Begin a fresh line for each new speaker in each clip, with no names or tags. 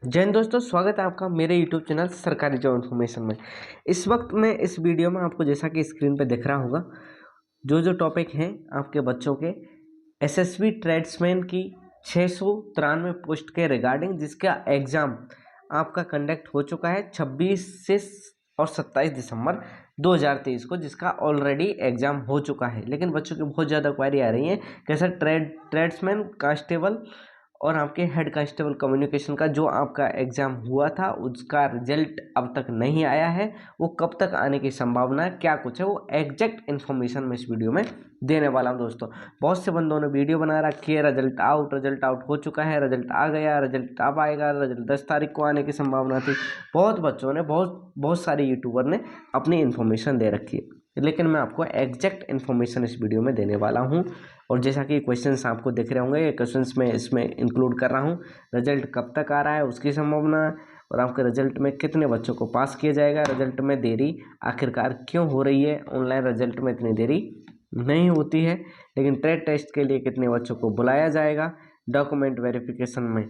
जय हिंद दोस्तों, स्वागत है आपका मेरे YouTube चैनल सरकारी जॉब इन्फॉर्मेशन में। इस वक्त मैं इस वीडियो में आपको जैसा कि स्क्रीन पे दिख रहा होगा जो टॉपिक हैं आपके बच्चों के एसएसबी ट्रेड्समैन की 693 पोस्ट के रिगार्डिंग, जिसका एग्ज़ाम आपका कंडक्ट हो चुका है 26 से और 27 दिसंबर 2023 को, जिसका ऑलरेडी एग्ज़ाम हो चुका है। लेकिन बच्चों की बहुत ज़्यादा क्वारी आ रही है कैसा ट्रेड्समैन कांस्टेबल और आपके हेड कांस्टेबल कम्युनिकेशन का जो आपका एग्ज़ाम हुआ था उसका रिजल्ट अब तक नहीं आया है। वो कब तक आने की संभावना है, क्या कुछ है, वो एग्जैक्ट इन्फॉर्मेशन मैं इस वीडियो में देने वाला हूं दोस्तों। बहुत से बंदों ने वीडियो बना रखी है, रिजल्ट आउट हो चुका है, रिजल्ट आ गया, रिजल्ट अब आएगा, रिजल्ट 10 तारीख को आने की संभावना थी। बहुत बच्चों ने बहुत सारे यूट्यूबर ने अपनी इन्फॉर्मेशन दे रखी है, लेकिन मैं आपको एग्जैक्ट इन्फॉर्मेशन इस वीडियो में देने वाला हूं। और जैसा कि क्वेश्चंस आपको दिख रहे होंगे, ये क्वेश्चंस मैं इसमें इंक्लूड कर रहा हूँ। रिजल्ट कब तक आ रहा है उसकी संभावना, और आपके रिजल्ट में कितने बच्चों को पास किया जाएगा, रिजल्ट में देरी आखिरकार क्यों हो रही है, ऑनलाइन रिजल्ट में इतनी देरी नहीं होती है, लेकिन ट्रेड टेस्ट के लिए कितने बच्चों को बुलाया जाएगा, डॉक्यूमेंट वेरिफिकेशन में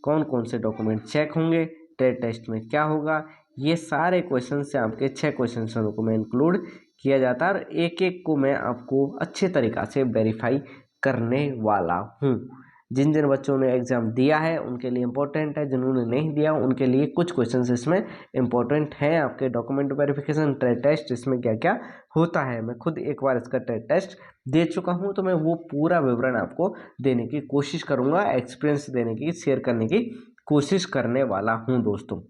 कौन कौन से डॉक्यूमेंट चेक होंगे, ट्रेड टेस्ट में क्या होगा, ये सारे क्वेश्चन से आपके 6 क्वेश्चन को मैं इंक्लूड किया जाता है और एक एक को मैं आपको अच्छे तरीक़ा से वेरीफाई करने वाला हूँ। जिन जिन बच्चों ने एग्ज़ाम दिया है उनके लिए इम्पोर्टेंट है, जिन्होंने नहीं दिया उनके लिए कुछ क्वेश्चंस इसमें इम्पोर्टेंट हैं। आपके डॉक्यूमेंट वेरिफिकेशन, ट्रेड टेस्ट, इसमें क्या क्या होता है, मैं खुद एक बार इसका ट्रेड टेस्ट दे चुका हूँ, तो मैं वो पूरा विवरण आपको देने की कोशिश करूँगा, एक्सपीरियंस देने की, शेयर करने की कोशिश करने वाला हूँ दोस्तों।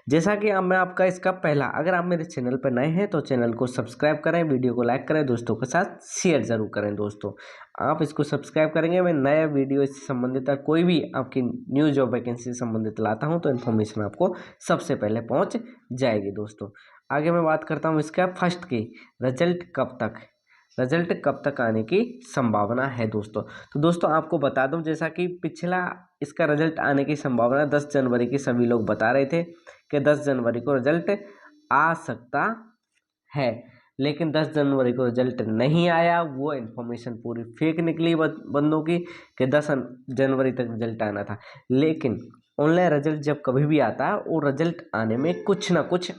जैसा कि अब मैं आपका इसका पहला, अगर आप मेरे चैनल पर नए हैं तो चैनल को सब्सक्राइब करें, वीडियो को लाइक करें, दोस्तों के साथ शेयर ज़रूर करें। दोस्तों आप इसको सब्सक्राइब करेंगे, मैं नया वीडियो इससे संबंधित कोई भी आपकी न्यू जॉब वैकेंसी से संबंधित लाता हूं तो इन्फॉर्मेशन आपको सबसे पहले पहुंच जाएगी। दोस्तों आगे मैं बात करता हूं इसका फर्स्ट की, रिजल्ट कब तक आने की संभावना है दोस्तों। तो दोस्तों आपको बता दूं, जैसा कि पिछला इसका रिजल्ट आने की संभावना 10 जनवरी की सभी लोग बता रहे थे कि 10 जनवरी को रिजल्ट आ सकता है, लेकिन 10 जनवरी को रिजल्ट नहीं आया। वो इन्फॉर्मेशन पूरी फेक निकली बंदों की कि 10 जनवरी तक रिजल्ट आना था। लेकिन ऑनलाइन रिजल्ट जब कभी भी आता है वो रिजल्ट आने में कुछ ना कुछ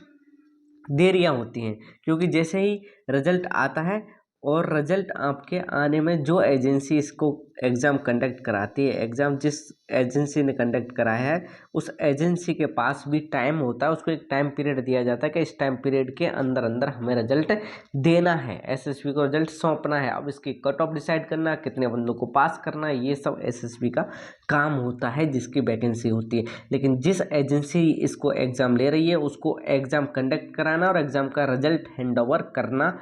देरियां होती हैं, क्योंकि जैसे ही रिजल्ट आता है और रिजल्ट आपके आने में जो एजेंसी इसको एग्ज़ाम कंडक्ट कराती है, एग्ज़ाम जिस एजेंसी ने कंडक्ट कराया है उस एजेंसी के पास भी टाइम होता है, उसको एक टाइम पीरियड दिया जाता है कि इस टाइम पीरियड के अंदर अंदर हमें रिजल्ट देना है, एसएसबी को रिजल्ट सौंपना है। अब इसकी कट ऑफ डिसाइड करना, कितने बंदों को पास करना, ये सब एसएसबी का काम होता है, जिसकी वैकेंसी होती है। लेकिन जिस एजेंसी इसको एग्ज़ाम ले रही है उसको एग्ज़ाम कंडक्ट कराना और एग्ज़ाम का रिजल्ट हैंड ओवर करना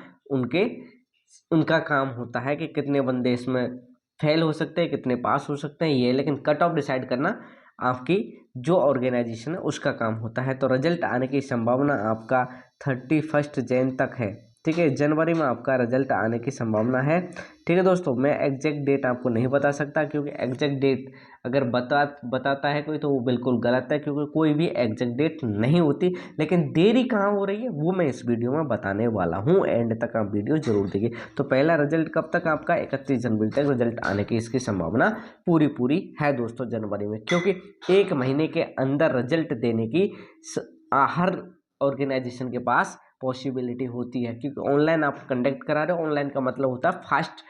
उनका काम होता है कि कितने बंदे इसमें फेल हो सकते हैं, कितने पास हो सकते हैं ये, लेकिन कट ऑफ डिसाइड करना आपकी जो ऑर्गेनाइजेशन है उसका काम होता है। तो रिजल्ट आने की संभावना आपका 31 जैन तक है, ठीक है। जनवरी में आपका रिजल्ट आने की संभावना है, ठीक है दोस्तों। मैं एग्जैक्ट डेट आपको नहीं बता सकता, क्योंकि एग्जैक्ट डेट अगर बताता है कोई तो वो बिल्कुल गलत है, क्योंकि कोई भी एग्जैक्ट डेट नहीं होती। लेकिन देरी कहाँ हो रही है वो मैं इस वीडियो में बताने वाला हूँ, एंड तक आप वीडियो जरूर देखिए। तो पहला रिजल्ट कब तक आपका 31 जनवरी तक रिजल्ट आने की इसकी संभावना पूरी है दोस्तों जनवरी में, क्योंकि एक महीने के अंदर रिजल्ट देने की हर ऑर्गेनाइजेशन के पास पॉसिबिलिटी होती है, क्योंकि ऑनलाइन आप कंडक्ट करा रहे हो। ऑनलाइन का मतलब होता है फास्ट,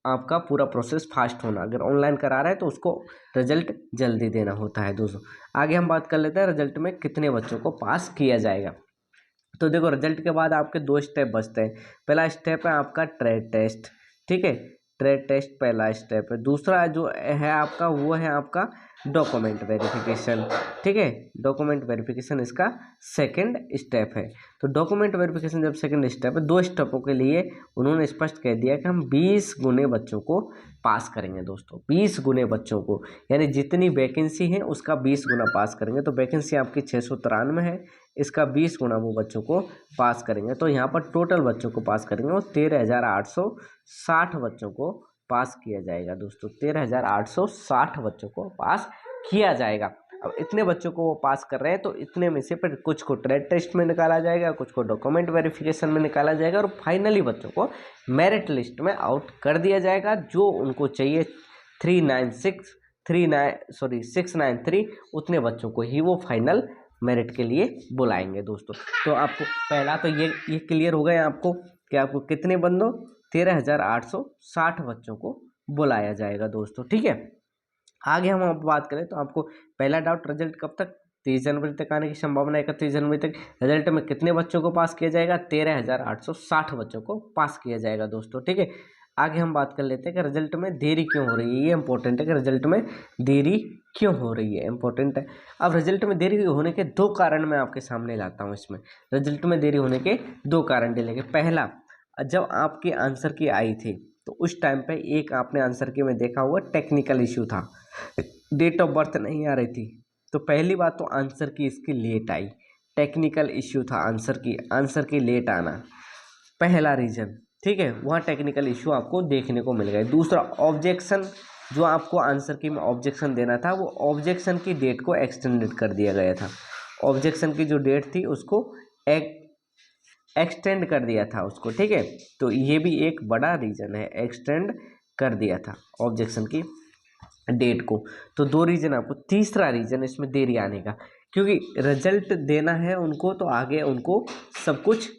आपका पूरा प्रोसेस फास्ट होना। अगर ऑनलाइन करा रहा है तो उसको रिजल्ट जल्दी देना होता है दोस्तों। आगे हम बात कर लेते हैं रिजल्ट में कितने बच्चों को पास किया जाएगा। तो देखो रिजल्ट के बाद आपके 2 स्टेप बचते हैं। पहला स्टेप है आपका ट्रेड टेस्ट, ठीक है, ट्रेड टेस्ट पहला स्टेप है। दूसरा जो है आपका वो है आपका डॉक्यूमेंट वेरिफिकेशन, ठीक है, डॉक्यूमेंट वेरिफिकेशन इसका सेकंड स्टेप है। तो डॉक्यूमेंट वेरिफिकेशन जब सेकंड स्टेप है, 2 स्टेपों के लिए उन्होंने स्पष्ट कह दिया कि हम 20 गुने बच्चों को पास करेंगे दोस्तों, 20 गुने बच्चों को, यानी जितनी वैकेंसी है उसका 20 गुना पास करेंगे। तो वैकेंसी आपकी 693 है, इसका 20 गुना वो बच्चों को पास करेंगे। तो यहाँ पर टोटल बच्चों को पास करेंगे वो 13,860 बच्चों को पास किया जाएगा दोस्तों, 13,860 बच्चों को पास किया जाएगा। अब इतने बच्चों को वो पास कर रहे हैं तो इतने में से फिर कुछ को ट्रेड टेस्ट में निकाला जाएगा, कुछ को डॉक्यूमेंट वेरिफिकेशन में निकाला जाएगा, और फाइनली बच्चों को मेरिट लिस्ट में आउट कर दिया जाएगा। जो उनको चाहिए 396 693 उतने बच्चों को ही वो फाइनल मेरिट के लिए बुलाएंगे दोस्तों। तो आपको पहला तो ये क्लियर हो गया आपको कि आपको कितने बंदों 13,860 बच्चों को बुलाया जाएगा दोस्तों। ठीक है, आगे हम आप बात करें तो आपको पहला डाउट, रिजल्ट कब तक, 30 जनवरी तक आने की संभावना, 31 जनवरी तक। रिजल्ट में कितने बच्चों को पास किया जाएगा, 13,860 बच्चों को पास किया जाएगा दोस्तों। ठीक है, आगे हम बात कर लेते हैं कि रिजल्ट में देरी क्यों हो रही है। ये इंपॉर्टेंट है कि रिजल्ट में देरी क्यों हो रही है, इंपॉर्टेंट है। अब रिजल्ट में देरी होने के 2 कारण मैं आपके सामने लाता हूँ। इसमें रिजल्ट में देरी होने के 2 कारण डिले। पहला, जब आपके आंसर की आई थी तो उस टाइम पे एक आपने आंसर की में देखा हुआ टेक्निकल इशू था, डेट ऑफ बर्थ नहीं आ रही थी। तो पहली बात तो आंसर की इसकी लेट आई, टेक्निकल इश्यू था आंसर की लेट आना, पहला रीज़न। ठीक है, वहाँ टेक्निकल इशू आपको देखने को मिल गया। दूसरा, ऑब्जेक्शन, जो आपको आंसर की में ऑब्जेक्शन देना था वो ऑब्जेक्शन की डेट को एक्सटेंडेड कर दिया गया था। ऑब्जेक्शन की जो डेट थी उसको एक्सटेंड कर दिया था उसको। ठीक है, तो ये भी एक बड़ा रीज़न है, एक्सटेंड कर दिया था ऑब्जेक्शन की डेट को। तो 2 रीज़न आपको। तीसरा रीज़न इसमें देरी आने का, क्योंकि रिजल्ट देना है उनको तो आगे उनको सब कुछ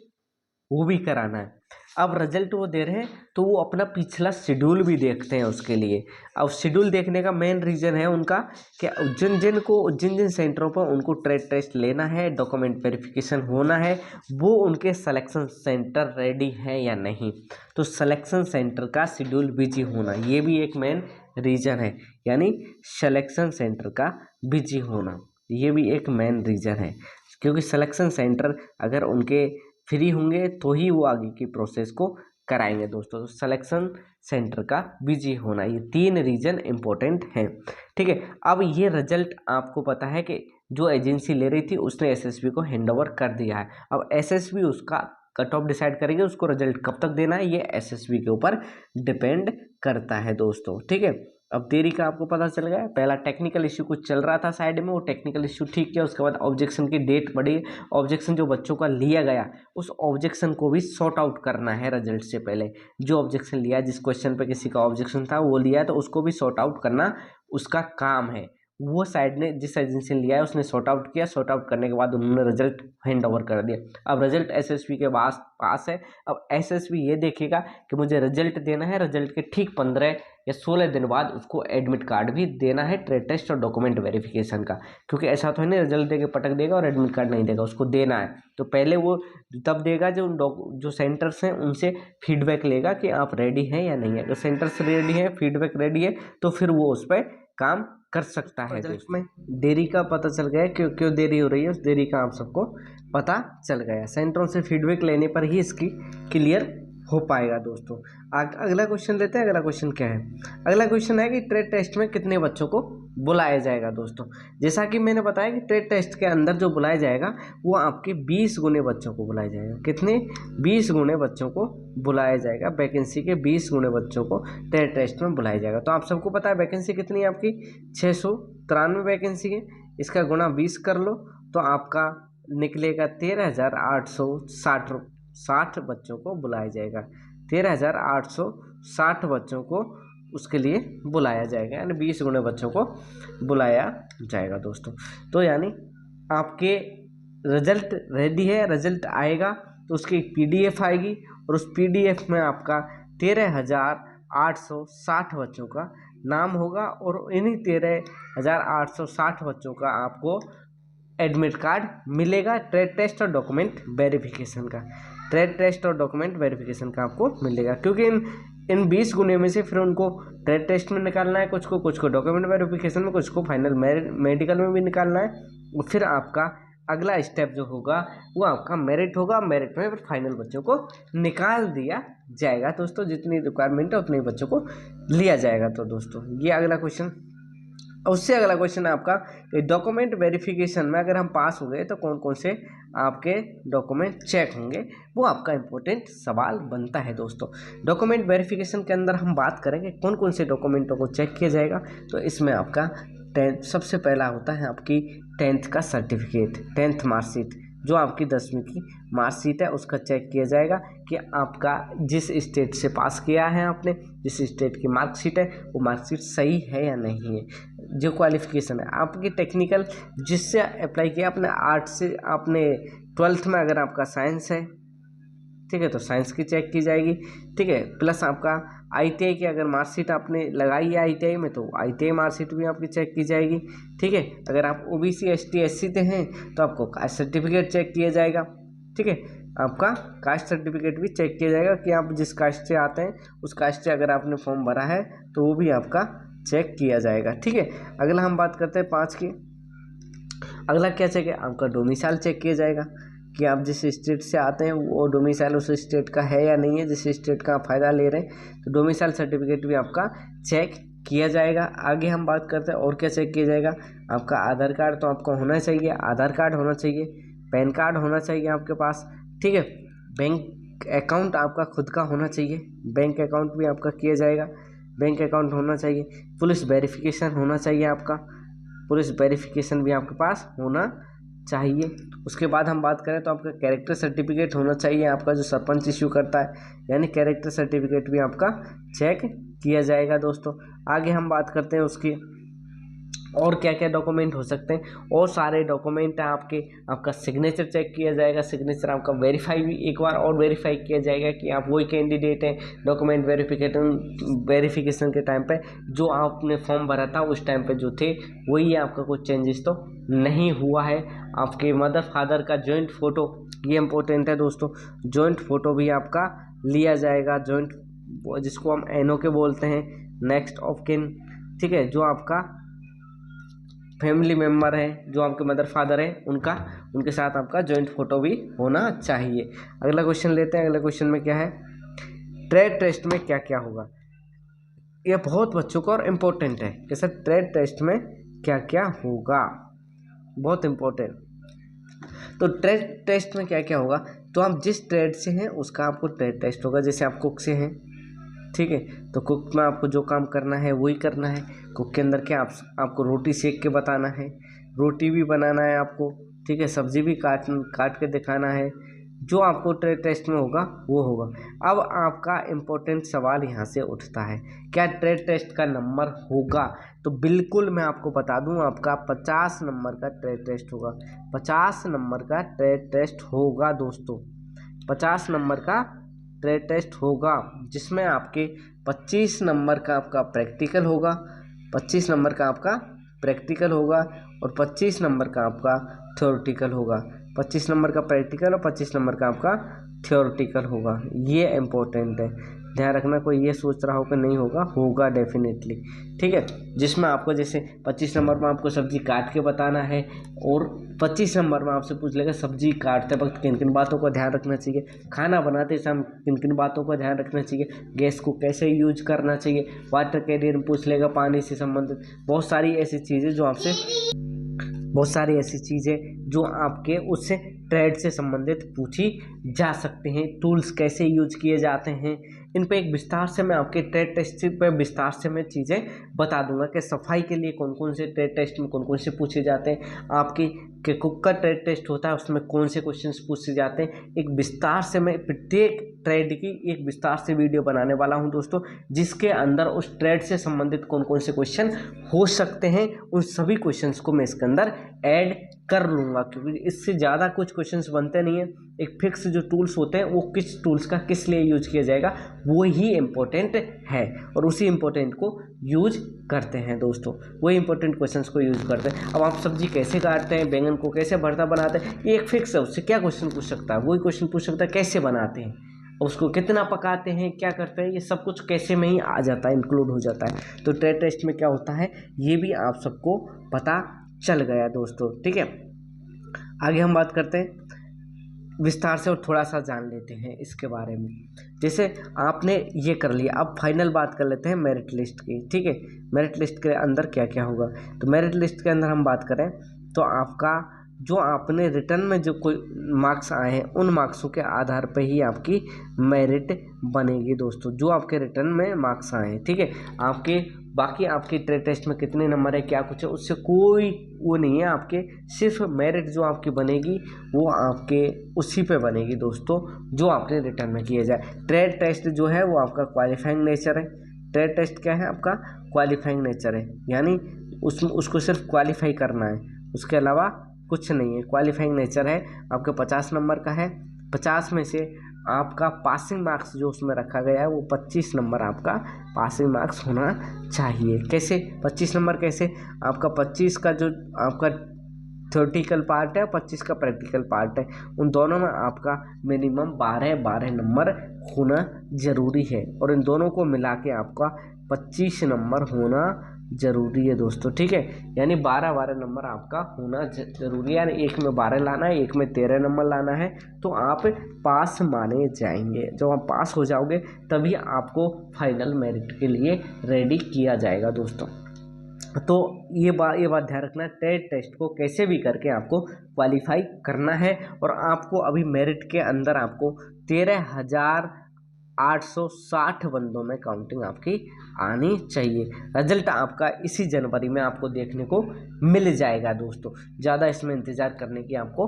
वो भी कराना है। अब रिजल्ट वो दे रहे हैं तो वो अपना पिछला शेड्यूल भी देखते हैं उसके लिए। अब शेड्यूल देखने का मेन रीज़न है उनका कि जिन सेंटरों पर उनको ट्रेड टेस्ट लेना है, डॉक्यूमेंट वेरिफिकेशन होना है, वो उनके सिलेक्शन सेंटर रेडी है या नहीं। तो सिलेक्शन सेंटर का शेड्यूल बिजी होना, ये भी एक मेन रीज़न है, यानी सिलेक्शन सेंटर का बिजी होना ये भी एक मेन रीज़न है। क्योंकि सिलेक्शन सेंटर अगर उनके फ्री होंगे तो ही वो आगे की प्रोसेस को कराएंगे दोस्तों। तो सिलेक्शन सेंटर का बिजी होना, ये 3 रीज़न इम्पोर्टेंट हैं। ठीक है, अब ये रिजल्ट आपको पता है कि जो एजेंसी ले रही थी उसने एसएसबी को हैंडओवर कर दिया है। अब एसएसबी उसका कट ऑफ डिसाइड करेंगे, उसको रिजल्ट कब तक देना है ये एसएसबी के ऊपर डिपेंड करता है दोस्तों। ठीक है, अब देरी का आपको पता चल गया। पहला टेक्निकल इश्यू कुछ चल रहा था साइड में, वो टेक्निकल इश्यू ठीक किया, उसके बाद ऑब्जेक्शन की डेट बढ़ी। ऑब्जेक्शन जो बच्चों का लिया गया उस ऑब्जेक्शन को भी सॉर्ट आउट करना है रिजल्ट से पहले। जो ऑब्जेक्शन लिया, जिस क्वेश्चन पे किसी का ऑब्जेक्शन था वो लिया, तो उसको भी सॉर्ट आउट करना उसका काम है। वो साइड ने जिस एजेंसी ने लिया है उसने सॉर्ट आउट किया, सॉर्ट आउट करने के बाद उन्होंने रिजल्ट हैंड ओवर कर दिया। अब रिजल्ट एसएसबी के पास है। अब एसएसबी ये देखेगा कि मुझे रिजल्ट देना है, रिजल्ट के ठीक 15 या 16 दिन बाद उसको एडमिट कार्ड भी देना है, ट्रेड टेस्ट और डॉक्यूमेंट वेरिफिकेशन का। क्योंकि ऐसा तो है नहीं रिजल्ट दे के पटक देगा और एडमिट कार्ड नहीं देगा, उसको देना है। तो पहले वो तब देगा जो सेंटर्स हैं उनसे फीडबैक लेगा कि आप रेडी हैं या नहीं है। अगर सेंटर्स रेडी है, फीडबैक रेडी है, तो फिर वो उस पर काम कर सकता है। रिजल्ट में देरी का पता चल गया, क्यों देरी हो रही है, उस देरी का आप सबको पता चल गया। सेंटरों से फीडबैक लेने पर ही इसकी क्लियर हो पाएगा दोस्तों। अगला क्वेश्चन लेते हैं। अगला क्वेश्चन क्या है? अगला क्वेश्चन है कि ट्रेड टेस्ट में कितने बच्चों को बुलाया जाएगा दोस्तों। जैसा कि मैंने बताया कि ट्रेड टेस्ट के अंदर जो बुलाया जाएगा वो आपके 20 गुने बच्चों को बुलाया जाएगा। कितने? 20 गुने बच्चों को बुलाया जाएगा। वैकेंसी के 20 गुने बच्चों को ट्रेड टेस्ट में बुलाया जाएगा। तो आप सबको पता है वैकेंसी कितनी है आपकी? 693 वैकेंसी है। इसका गुणा 20 कर लो तो आपका निकलेगा 13,860 बच्चों को बुलाया जाएगा। 13,860 बच्चों को उसके लिए बुलाया जाएगा, यानी 20 गुने बच्चों को बुलाया जाएगा दोस्तों। तो यानी आपके रिजल्ट रेडी है, रिजल्ट आएगा तो उसकी एक PDF आएगी और उस PDF में आपका 13,860 बच्चों का नाम होगा और इन्हीं 13,860 बच्चों का आपको एडमिट कार्ड मिलेगा ट्रेड टेस्ट और डॉक्यूमेंट वेरिफिकेशन का। ट्रेड टेस्ट और डॉक्यूमेंट वेरिफिकेशन का आपको मिलेगा, क्योंकि इन 20 गुने में से फिर उनको ट्रेड टेस्ट में निकालना है कुछ को डॉक्यूमेंट वेरिफिकेशन में, कुछ को फाइनल मेडिकल में भी निकालना है। फिर आपका अगला स्टेप जो होगा वो आपका मेरिट होगा। मेरिट में फिर फाइनल बच्चों को निकाल दिया जाएगा दोस्तों। जितनी रिक्वायरमेंट है उतने बच्चों को लिया जाएगा। तो दोस्तों ये अगला क्वेश्चन। उससे अगला क्वेश्चन है आपका डॉक्यूमेंट वेरिफिकेशन में अगर हम पास हो गए तो कौन कौन से आपके डॉक्यूमेंट चेक होंगे, वो आपका इंपॉर्टेंट सवाल बनता है दोस्तों। डॉक्यूमेंट वेरिफिकेशन के अंदर हम बात करेंगे कौन कौन से डॉक्यूमेंटों को चेक किया जाएगा। तो इसमें आपका 10th सबसे पहला होता है, आपकी 10th का सर्टिफिकेट, 10th मार्कशीट, जो आपकी 10वीं की मार्कशीट है उसका चेक किया जाएगा कि आपका जिस स्टेट से पास किया है आपने, जिस स्टेट की मार्कशीट है वो मार्कशीट सही है या नहीं है। जो क्वालिफिकेशन है आपकी टेक्निकल जिससे अप्लाई किया, आपने आर्ट से, आपने 12th में अगर आपका साइंस है, ठीक है, तो साइंस की चेक की जाएगी, ठीक है। प्लस आपका ITI की अगर मार्कशीट आपने लगाई है ITI में, तो ITI मार्कशीट भी आपकी चेक की जाएगी, ठीक है। अगर आप OBC ST SC से हैं तो आपको कास्ट सर्टिफिकेट चेक किया जाएगा, ठीक है। आपका कास्ट सर्टिफिकेट भी चेक किया जाएगा कि आप जिस कास्ट से आते हैं उस कास्ट से अगर आपने फॉर्म भरा है तो वो भी आपका चेक किया जाएगा, ठीक है। अगला हम बात करते हैं 5 की। अगला क्या चेक है, आपका डोमिसाइल चेक किया जाएगा कि आप जिस स्टेट से आते हैं वो डोमिसाइल उस स्टेट का है या नहीं है, जिस स्टेट का आप फ़ायदा ले रहे हैं, तो डोमिसाइल सर्टिफिकेट भी आपका चेक किया जाएगा। आगे हम बात करते हैं और क्या चेक किया जाएगा, आपका आधार कार्ड तो आपका होना चाहिए, आधार कार्ड होना चाहिए, पैन कार्ड होना चाहिए आपके पास, ठीक है। बैंक अकाउंट आपका खुद का होना चाहिए, बैंक अकाउंट भी आपका किया जाएगा, बैंक अकाउंट होना चाहिए। पुलिस वेरिफिकेशन होना चाहिए आपका, पुलिस वेरिफिकेशन भी आपके पास होना चाहिए। उसके बाद हम बात करें तो आपका कैरेक्टर सर्टिफिकेट होना चाहिए, आपका जो सरपंच इश्यू करता है, यानी कैरेक्टर सर्टिफिकेट भी आपका चेक किया जाएगा दोस्तों। आगे हम बात करते हैं उसकी और क्या क्या डॉक्यूमेंट हो सकते हैं, और सारे डॉक्यूमेंट आपके, आपका सिग्नेचर चेक किया जाएगा, सिग्नेचर आपका वेरीफाई भी एक बार और वेरीफाई किया जाएगा कि आप वही कैंडिडेट हैं। डॉक्यूमेंट वेरिफिकेशन के टाइम पे जो आपने फॉर्म भरा था उस टाइम पे जो थे वही है, आपका कुछ चेंजेस तो नहीं हुआ है। आपके मदर फादर का जॉइंट फ़ोटो, ये इम्पोर्टेंट है दोस्तों, जॉइंट फ़ोटो भी आपका लिया जाएगा, जॉइंट जिसको हम NO के बोलते हैं, नेक्स्ट ऑफ किन, ठीक है। जो आपका फैमिली मेम्बर है, जो आपके मदर फादर है, उनके साथ आपका जॉइंट फोटो भी होना चाहिए। अगला क्वेश्चन लेते हैं। अगला क्वेश्चन में क्या है, ट्रेड टेस्ट में क्या क्या होगा, यह बहुत बच्चों को और इम्पोर्टेंट है कि सर ट्रेड टेस्ट में क्या क्या होगा, बहुत इम्पोर्टेंट। तो ट्रेड टेस्ट में क्या क्या होगा, तो आप जिस ट्रेड से हैं उसका आपको ट्रेड टेस्ट होगा। जैसे आप कुक से हैं, ठीक है, तो कुक में आपको जो काम करना है वही करना है। कुक के अंदर क्या आपको रोटी सेक के बताना है, रोटी भी बनाना है आपको, ठीक है, सब्जी भी काट के दिखाना है। जो आपको ट्रेड टेस्ट में होगा वो होगा। अब आपका इम्पोर्टेंट सवाल यहाँ से उठता है, क्या ट्रेड टेस्ट का नंबर होगा, तो बिल्कुल मैं आपको बता दूँ, आपका 50 नंबर का ट्रेड टेस्ट होगा, 50 नंबर का ट्रेड टेस्ट होगा दोस्तों, 50 नंबर का ट्रेड टेस्ट होगा, जिसमें आपके 25 नंबर का आपका प्रैक्टिकल होगा, 25 नंबर का आपका प्रैक्टिकल होगा और 25 नंबर का आपका थ्योरेटिकल होगा, 25 नंबर का प्रैक्टिकल और 25 नंबर का आपका थ्योरेटिकल होगा। ये इम्पोर्टेंट है, ध्यान रखना, कोई ये सोच रहा हो कि नहीं होगा, होगा डेफिनेटली, ठीक है। जिसमें आपको जैसे 25 नंबर में आपको सब्जी काट के बताना है और 25 नंबर में आपसे पूछ लेगा सब्जी काटते वक्त किन किन बातों का ध्यान रखना चाहिए, खाना बनाते समय किन किन बातों का ध्यान रखना चाहिए, गैस को कैसे यूज करना चाहिए, वाटर कैरियर में पूछ लेगा पानी से संबंधित बहुत सारी ऐसी चीज़ें जो आपके उससे ट्रेड से संबंधित पूछी जा सकते हैं। टूल्स कैसे यूज किए जाते हैं, इन पे एक विस्तार से मैं आपके ट्रेड टेस्ट पे विस्तार से मैं चीज़ें बता दूंगा कि सफाई के लिए कौन कौन से ट्रेड टेस्ट में कौन कौन से पूछे जाते हैं, आपकी के कुक का ट्रेड टेस्ट होता है उसमें कौन से क्वेश्चंस पूछे जाते हैं। एक विस्तार से मैं प्रत्येक ट्रेड की एक विस्तार से वीडियो बनाने वाला हूं दोस्तों, जिसके अंदर उस ट्रेड से संबंधित कौन कौन से क्वेश्चन हो सकते हैं उन सभी क्वेश्चंस को मैं इसके अंदर ऐड कर लूँगा, क्योंकि इससे ज़्यादा कुछ क्वेश्चंस बनते नहीं हैं। एक फिक्स जो टूल्स होते हैं वो किस टूल्स का किस लिए यूज किया जाएगा वो ही इम्पोर्टेंट है और उसी इम्पोर्टेंट को यूज करते हैं दोस्तों, वही इंपॉर्टेंट क्वेश्चंस को यूज करते हैं। अब आप सब्जी कैसे काटते हैं, बैंगन को कैसे भरता बनाते हैं, ये एक फिक्स है, उससे क्या क्वेश्चन पूछ सकता है, वही क्वेश्चन पूछ सकता है कैसे बनाते हैं, उसको कितना पकाते हैं, क्या करते हैं, ये सब कुछ कैसे में ही आ जाता है, इंक्लूड हो जाता है। तो ट्रेड टेस्ट में क्या होता है ये भी आप सबको पता चल गया दोस्तों, ठीक है। आगे हम बात करते हैं विस्तार से और थोड़ा सा जान लेते हैं इसके बारे में। जैसे आपने ये कर लिया, अब फाइनल बात कर लेते हैं मेरिट लिस्ट की, ठीक है। मेरिट लिस्ट के अंदर क्या क्या होगा, तो मेरिट लिस्ट के अंदर हम बात करें तो आपका जो आपने रिटर्न में जो कोई मार्क्स आए हैं उन मार्क्सों के आधार पर ही आपकी मेरिट बनेगी दोस्तों, जो आपके रिटर्न में मार्क्स आए हैं, ठीक है। आपके बाकी आपके ट्रेड टेस्ट में कितने नंबर है क्या कुछ है उससे कोई वो नहीं है, आपके सिर्फ मेरिट जो आपकी बनेगी वो आपके उसी पे बनेगी दोस्तों जो आपने रिटर्न में किया जाए। ट्रेड टेस्ट जो है वो आपका क्वालिफाइंग नेचर है, ट्रेड टेस्ट क्या है आपका क्वालिफाइंग नेचर है, यानी उसमें उसको सिर्फ क्वालिफाई करना है, उसके अलावा कुछ नहीं है। क्वालिफाइंग नेचर है, आपके 50 नंबर का है। 50 में से आपका पासिंग मार्क्स जो उसमें रखा गया है वो 25 नंबर आपका पासिंग मार्क्स होना चाहिए। कैसे 25 नंबर, कैसे आपका 25 का जो आपका थ्योरेटिकल पार्ट है, 25 का प्रैक्टिकल पार्ट है, उन दोनों में आपका मिनिमम 12 नंबर होना ज़रूरी है, और इन दोनों को मिला के आपका 25 नंबर होना ज़रूरी है दोस्तों, ठीक है। यानी 12 नंबर आपका होना ज़रूरी है, यानी एक में 12 लाना है, एक में 13 नंबर लाना है, तो आप पास माने जाएंगे। जब आप पास हो जाओगे तभी आपको फाइनल मेरिट के लिए रेडी किया जाएगा दोस्तों। तो ये बात ध्यान रखना, टेस्ट को कैसे भी करके आपको क्वालिफाई करना है, और आपको अभी मेरिट के अंदर आपको 13,860 बंदों में काउंटिंग आपकी आनी चाहिए। रिजल्ट आपका इसी जनवरी में आपको देखने को मिल जाएगा दोस्तों। ज़्यादा इसमें इंतज़ार करने की आपको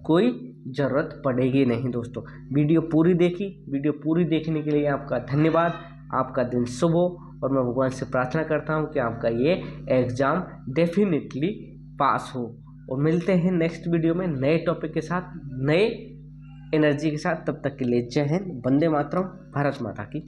कोई ज़रूरत पड़ेगी नहीं दोस्तों। वीडियो पूरी देखी, वीडियो पूरी देखने के लिए आपका धन्यवाद। आपका दिन शुभ हो, और मैं भगवान से प्रार्थना करता हूँ कि आपका ये एग्ज़ाम डेफिनेटली पास हो। और मिलते हैं नेक्स्ट वीडियो में नए टॉपिक के साथ, नए एनर्जी के साथ। तब तक के लिए जय हिंद, वंदे मातरम, भारत माता की